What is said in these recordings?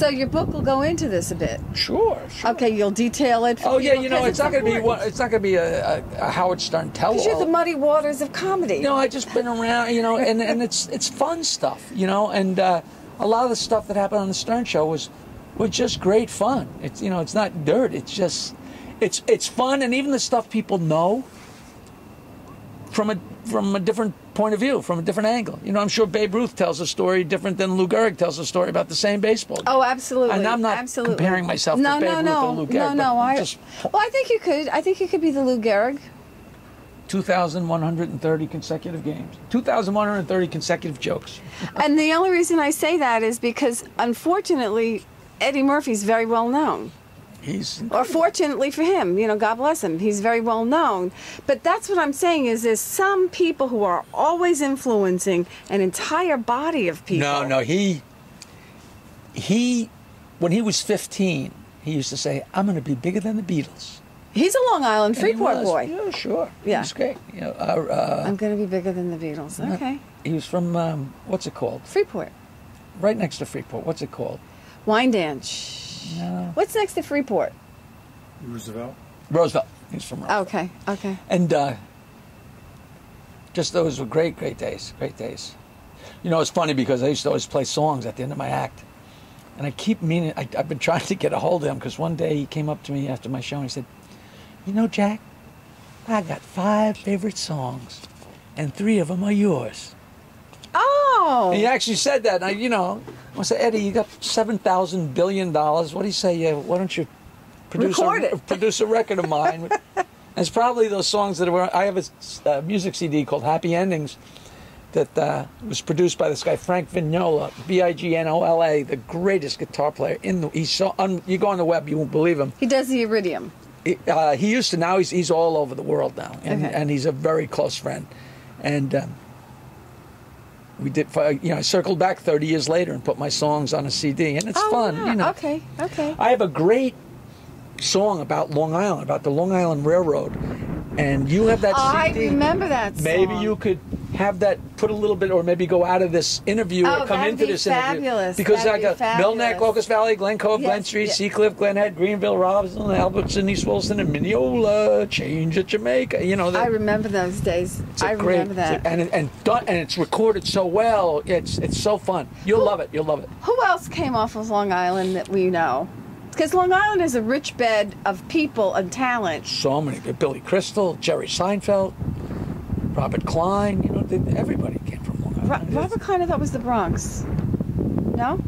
So your book will go into this a bit. Sure. Okay, you'll detail it. Oh yeah, it's not going to be it's not going to be a Howard Stern tell-all. Because you're the muddy waters of comedy. I just been around, and it's fun stuff, and a lot of the stuff that happened on the Stern Show was just great fun. It's it's not dirt. It's just it's fun, and even the stuff people know from a different point of view, from a different angle. I'm sure Babe Ruth tells a story different than Lou Gehrig tells a story about the same baseball game. Oh, absolutely. And I'm not comparing myself to Babe Ruth or Lou Gehrig. No. I think you could. I think you could be the Lou Gehrig. 2,130 consecutive games. 2,130 consecutive jokes. And the only reason I say that is because, unfortunately, Eddie Murphy's very well known. Or fortunately for him, God bless him, he's very well known. But that's what I'm saying is there's some people who are always influencing an entire body of people. No, he when he was 15, he used to say, "I'm going to be bigger than the Beatles." He's a Long Island Freeport boy. Yeah, sure. Yeah. He's great. I'm going to be bigger than the Beatles. Okay. He was from, what's it called? Freeport. Right next to Freeport. What's it called? Wyandanch. No. What's next to Freeport? Roosevelt. He's from Roosevelt. Okay. And just those were great days. Great days. It's funny because I used to always play songs at the end of my act. And I keep meaning, I've been trying to get a hold of him because one day he came up to me after my show and he said, Jack, I got 5 favorite songs and 3 of them are yours. Oh! And he actually said that. And I said, Eddie, you got $7,000 billion. What do you say? Why don't you produce a record of mine? And it's probably those songs that were. I have a music CD called Happy Endings that was produced by this guy Frank Vignola, Vignola, the greatest guitar player in the. He's so. You go on the web, you won't believe him. He does the Iridium. He used to. Now he's all over the world now, and he's a very close friend, and. We did, I circled back 30 years later and put my songs on a CD, and it's fun. Yeah. Okay. I have a great song about Long Island, about the Long Island Railroad, and you have that CD. I remember that song. Maybe you could have that, put a little bit, or maybe go out of this interview or come into this interview. Because I got Millneck, Locust Valley, Glen Cove, Glen Street, Seacliff, Glen Head, Greenville, Robinson, Albertson, East Wilson, and Mineola, Change at Jamaica. I remember those days. I remember that. And it's recorded so well. It's so fun. You'll love it. You'll love it. Who else came off of Long Island that we know? Because Long Island is a rich bed of people and talent. So many. Billy Crystal, Jerry Seinfeld, Robert Klein. Everybody came from Long Island. Robert Klein, I thought was the Bronx. No?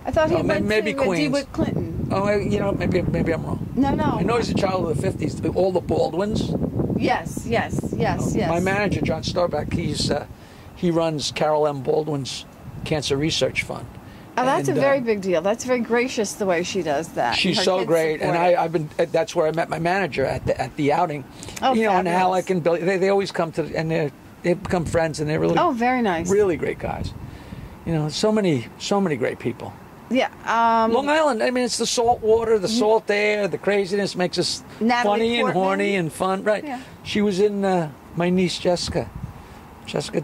I thought he went maybe to Queens. DeWitt Clinton. Oh, maybe I'm wrong. No. I know he's a child of the 50s. All the Baldwins. Yes. My manager, John Starbuck, he runs Carol M. Baldwin's Cancer Research Fund. Oh, that's a very big deal. That's very gracious the way she does that. She's so great, and I've been. That's where I met my manager at the outing. Oh, and Alec and Billy, they always come to, and they've become friends, and they're really very nice, really great guys. So many great people. Yeah, Long Island. I mean, it's the salt water, the salt air, the craziness makes us funny and horny and fun. Right? Yeah. She was in my niece Jessica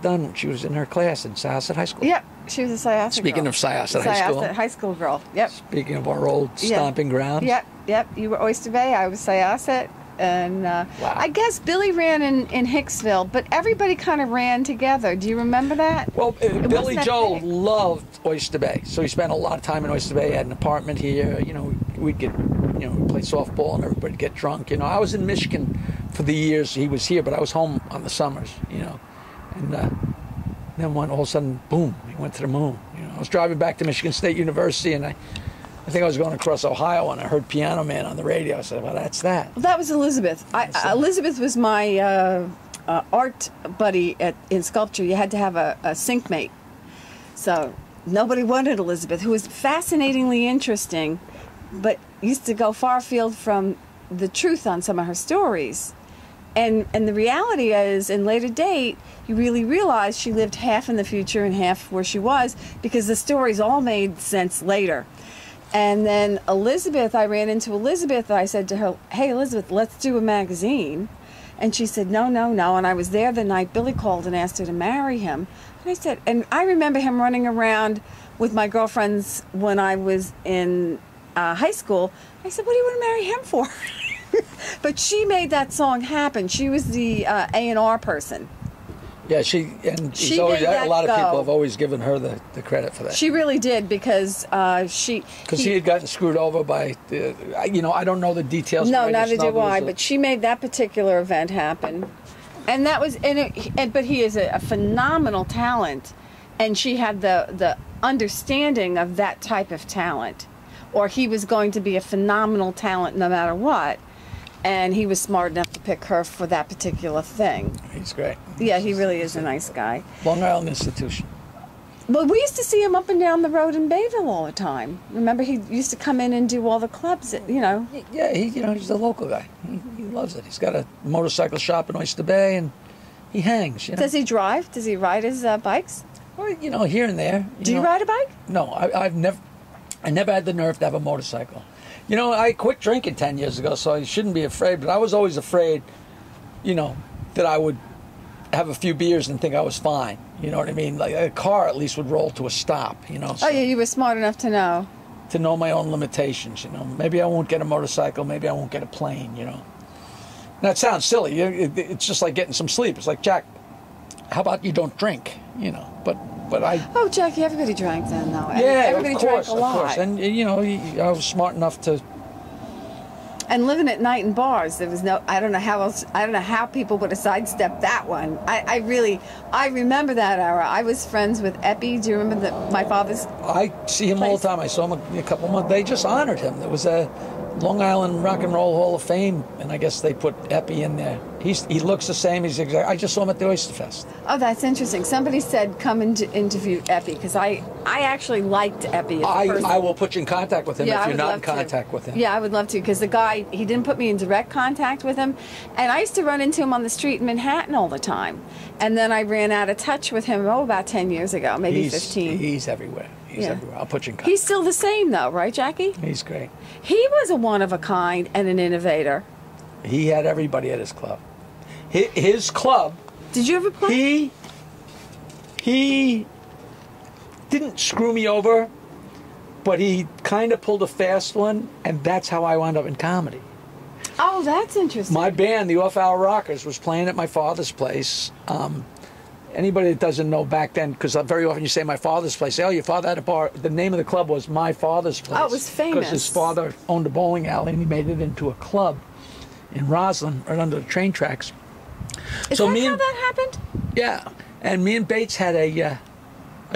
Dunn. She was in her class in Syosset High School. Yep. She was a Syosset Speaking girl. of Syosset High School. Syosset High School girl, yep. Speaking of our old stomping grounds. Yep. You were Oyster Bay, I was Syosset. And wow. I guess Billy ran in Hicksville, but everybody kind of ran together. Do you remember that? Well, Billy Joel loved Oyster Bay, so he spent a lot of time in Oyster Bay. He had an apartment here. We'd get, we'd play softball and everybody'd get drunk. I was in Michigan for the years he was here, but I was home on the summers, And then all of a sudden, boom, he went to the moon. I was driving back to Michigan State University, and I think I was going across Ohio, and I heard Piano Man on the radio. I said, well, that's that. Well, that was Elizabeth. Elizabeth was my art buddy in sculpture. You had to have a sync mate. So nobody wanted Elizabeth, who was fascinatingly interesting, but used to go far afield from the truth on some of her stories. And the reality is, in later date, you really realize she lived half in the future and half where she was, because the stories all made sense later. And then Elizabeth, I ran into Elizabeth, and I said to her, hey, Elizabeth, let's do a magazine. And she said, no. And I was there the night Billy called and asked her to marry him. And I said, and I remember him running around with my girlfriends when I was in high school. I said, what do you want to marry him for? But she made that song happen. She was the A&R person. Yeah, a lot of people have always given her the credit for that. She really did, because he had gotten screwed over by, I don't know the details. No, neither do I. But she made that particular event happen, and that was but he is a phenomenal talent, and she had the understanding of that type of talent, or he was going to be a phenomenal talent no matter what. And he was smart enough to pick her for that particular thing. He's great. Yeah, he really is a nice guy. Long Island institution. Well, we used to see him up and down the road in Bayville all the time. Remember, he used to come in and do all the clubs, Yeah, he's the local guy. He loves it. He's got a motorcycle shop in Oyster Bay, and he hangs. Does he drive? Does he ride his bikes? Well, here and there. Do you ride a bike? No, I never had the nerve to have a motorcycle. I quit drinking 10 years ago, so I shouldn't be afraid. But I was always afraid, that I would have a few beers and think I was fine. You know what I mean? Like a car at least would roll to a stop, So, oh, yeah, you were smart enough to know. To know my own limitations, Maybe I won't get a motorcycle, maybe I won't get a plane, That sounds silly. It's just like getting some sleep. It's like, Jack, how about you don't drink, But I... Oh, Jackie, everybody drank then, though. Yeah, everybody drank a lot. Of course. And, I was smart enough to... And living at night in bars, there was no... I don't know how people would have sidestepped that one. I remember that era. I was friends with Epi. Do you remember my father's I see him all the time. I saw him a couple of months. They just honored him. There was a Long Island Rock and Roll Hall of Fame, and I guess they put Epi in there. He looks the same. I just saw him at the Oyster Fest. Oh, that's interesting. Somebody said come interview Epi, because I actually liked Epi as a person. I will put you in contact with him if you're not in contact with him. Yeah, I would love to, because the guy, he didn't put me in direct contact with him, and I used to run into him on the street in Manhattan all the time. And then I ran out of touch with him, about 10 years ago, maybe 15. He's everywhere. He's everywhere. I'll put you in contact. He's still the same, though, right, Jackie? He's great. He was a one-of-a-kind and an innovator. He had everybody at his club. His club... Did you ever play? He didn't screw me over, but he kind of pulled a fast one, and that's how I wound up in comedy. Oh, that's interesting. My band, the Off-Hour Rockers, was playing at my father's place. Anybody that doesn't know back then, because very often you say my father's place, say, oh, your father had a bar. The name of the club was My Father's Place. Oh, it was famous. Because his father owned a bowling alley, and he made it into a club in Roslyn, right under the train tracks. Is that how that happened? Yeah. And me and Bates had a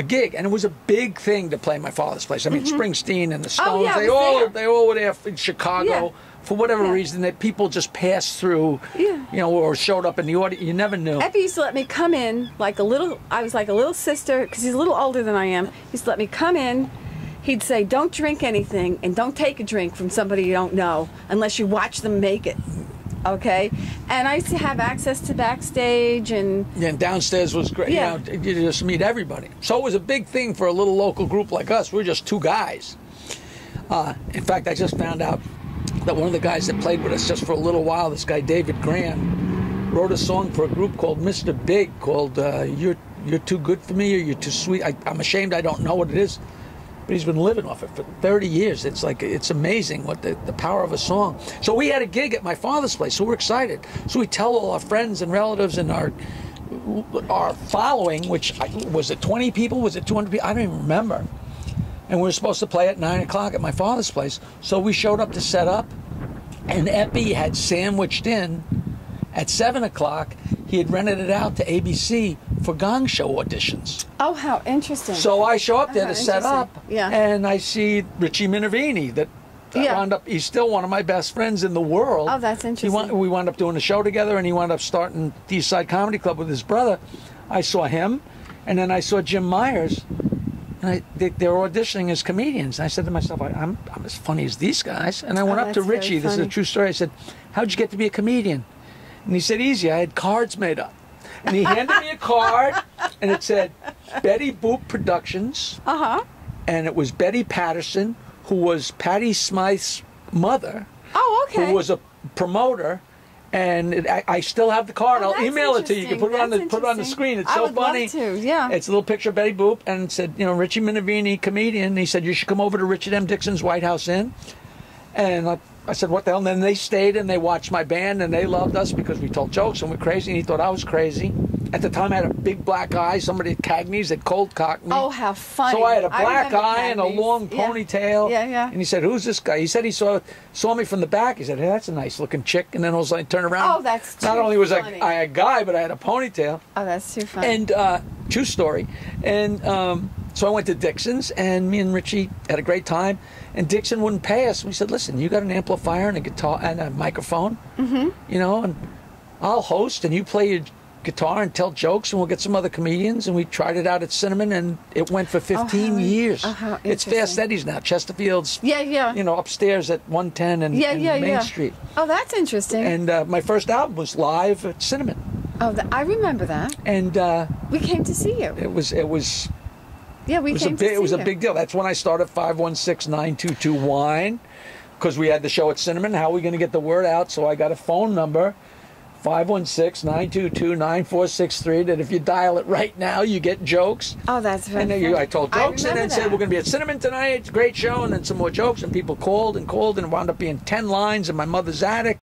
gig, and it was a big thing to play my father's place. I mean, Springsteen and the Stones, they all were there in Chicago. Yeah. For whatever reason, that people just passed through, or showed up in the audience. You never knew. Epi used to let me come in I was like a little sister, because he's a little older than I am. He used to let me come in. He'd say, don't drink anything, and don't take a drink from somebody you don't know, unless you watch them make it. Okay? And I used to have access to backstage, and... Yeah, and downstairs was great. Yeah. You just meet everybody. So it was a big thing for a little local group like us. We were just two guys. In fact, I just found out that one of the guys that played with us just for a little while, this guy David Graham, wrote a song for a group called Mr. Big, called You're Too Good For Me, or You're Too Sweet. I'm ashamed I don't know what it is, but he's been living off it for 30 years. It's amazing what the power of a song. So we had a gig at my father's place, so we're excited. So we tell all our friends and relatives and our following, which was it 20 people, was it 200 people? I don't even remember. And we were supposed to play at 9 o'clock at my father's place. So we showed up to set up, and Epi had sandwiched in at 7 o'clock. He had rented it out to ABC for Gong Show auditions. Oh, how interesting. So I show up there to set up, yeah. And I see Richie Minervini that wound up, he's still one of my best friends in the world. Oh, that's interesting. We wound up doing a show together, and he wound up starting the East Side Comedy Club with his brother. I saw him, and then I saw Jim Myers. And they were auditioning as comedians. And I said to myself, I'm as funny as these guys. And I went up to Richie. This is a true story. I said, how'd you get to be a comedian? And he said, easy. I had cards made up. And he handed me a card, and it said Betty Boop Productions. Uh-huh. And it was Betty Patterson, who was Patty Smythe's mother. Oh, okay. Who was a promoter. And I still have the card. Oh, I'll email it to you. You can put it on the screen. It's so funny. I would love to, yeah. It's a little picture of Betty Boop, and it said, you know, Richie Minervini, comedian. He said, you should come over to Richard M. Dixon's White House Inn. And I said, what the hell? And then they stayed and they watched my band, and they loved us because we told jokes and we're crazy, and he thought I was crazy. At the time, I had a big black eye. Somebody at Cagney's had cold cocked me. Oh, how funny. So I had a black eye and a long ponytail. Yeah, yeah. And he said, who's this guy? He said he saw me from the back. He said, hey, that's a nice looking chick. And then I was like, turn around. Oh, that's too Not only was funny. I a guy, but I had a ponytail. Oh, that's too funny. And true story. And so I went to Dixon's, and me and Richie had a great time. And Dixon wouldn't pay us. We said, listen, you got an amplifier and a guitar and a microphone, you know, and I'll host and you play your guitar and tell jokes, and we'll get some other comedians. And we tried it out at Cinnamon, and it went for 15 years. It's Fast Eddie's now. Chesterfield's, you know, upstairs at 110 and Main Street. Oh, that's interesting. And my first album was live at Cinnamon. Oh, I remember that. And we came to see you. It was. Yeah, we came to see you. It was a big deal. That's when I started 516-922-WINE, because we had the show at Cinnamon. How are we going to get the word out? So I got a phone number, 516-922-9463, that if you dial it right now, you get jokes. Oh, that's very funny. And I told jokes and then said, we're going to be at Cinnamon tonight. It's a great show. And then some more jokes. And people called and wound up being 10 lines in my mother's attic.